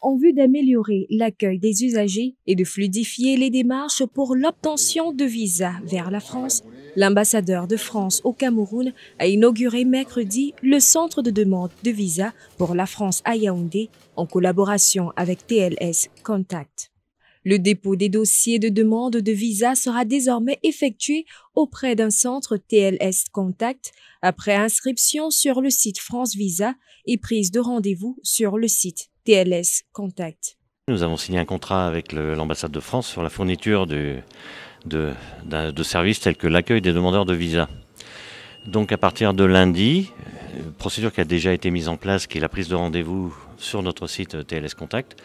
en vue d'améliorer l'accueil des usagers et de fluidifier les démarches pour l'obtention de visas vers la France, l'ambassadeur de France au Cameroun a inauguré mercredi le centre de demande de visa pour la France à Yaoundé en collaboration avec TLS Contact. Le dépôt des dossiers de demande de visa sera désormais effectué auprès d'un centre TLS Contact après inscription sur le site France Visa et prise de rendez-vous sur le site TLS Contact. Nous avons signé un contrat avec l'ambassade de France sur la fourniture de services tels que l'accueil des demandeurs de visa. Donc à partir de lundi, procédure qui a déjà été mise en place, qui est la prise de rendez-vous sur notre site TLS Contact.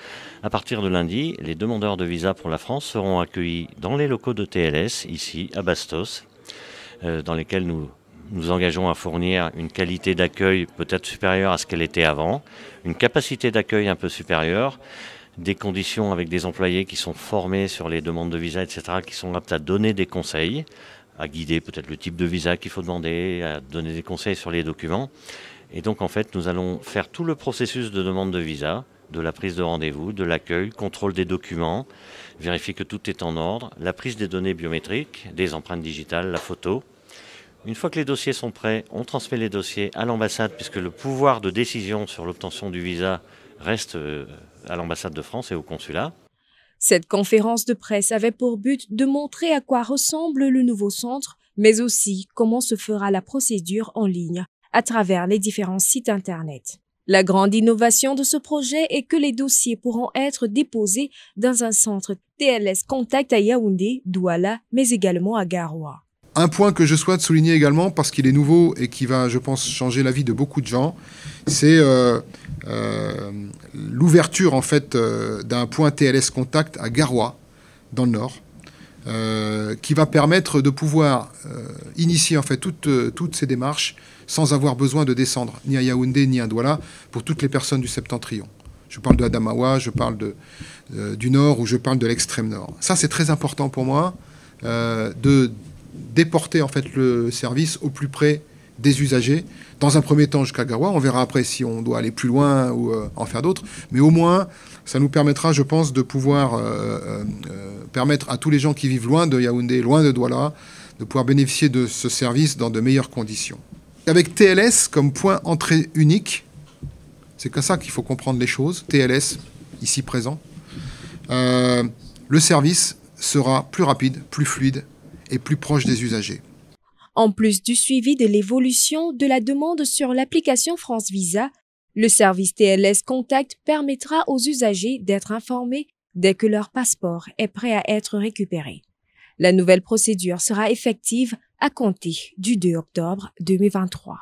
À partir de lundi, les demandeurs de visa pour la France seront accueillis dans les locaux de TLS, ici à Bastos, dans lesquels nous engageons à fournir une qualité d'accueil peut-être supérieure à ce qu'elle était avant, une capacité d'accueil un peu supérieure, des conditions avec des employés qui sont formés sur les demandes de visa, etc., qui sont aptes à donner des conseils, à guider peut-être le type de visa qu'il faut demander, à donner des conseils sur les documents. Et donc en fait, nous allons faire tout le processus de demande de visa, de la prise de rendez-vous, de l'accueil, contrôle des documents, vérifier que tout est en ordre, la prise des données biométriques, des empreintes digitales, la photo. Une fois que les dossiers sont prêts, on transmet les dossiers à l'ambassade puisque le pouvoir de décision sur l'obtention du visa reste à l'ambassade de France et au consulat. Cette conférence de presse avait pour but de montrer à quoi ressemble le nouveau centre, mais aussi comment se fera la procédure en ligne à travers les différents sites Internet. La grande innovation de ce projet est que les dossiers pourront être déposés dans un centre TLS Contact à Yaoundé, Douala, mais également à Garoua. Un point que je souhaite souligner également, parce qu'il est nouveau et qui va, je pense, changer la vie de beaucoup de gens, c'est l'ouverture en fait d'un point TLS Contact à Garoua, dans le Nord, qui va permettre de pouvoir initier en fait toutes ces démarches sans avoir besoin de descendre ni à Yaoundé ni à Douala pour toutes les personnes du septentrion. Je parle de Adamawa, je parle du Nord ou je parle de l'extrême Nord. Ça, c'est très important pour moi de déporter en fait le service au plus près des usagers. Dans un premier temps jusqu'à Garoua, on verra après si on doit aller plus loin ou en faire d'autres. Mais au moins, ça nous permettra, je pense, de pouvoir permettre à tous les gens qui vivent loin de Yaoundé, loin de Douala, de pouvoir bénéficier de ce service dans de meilleures conditions. Avec TLS comme point entrée unique, c'est comme ça qu'il faut comprendre les choses, TLS, ici présent, le service sera plus rapide, plus fluide et plus proche des usagers. En plus du suivi de l'évolution de la demande sur l'application France Visa, le service TLS Contact permettra aux usagers d'être informés dès que leur passeport est prêt à être récupéré. La nouvelle procédure sera effective à compter du 2 octobre 2023.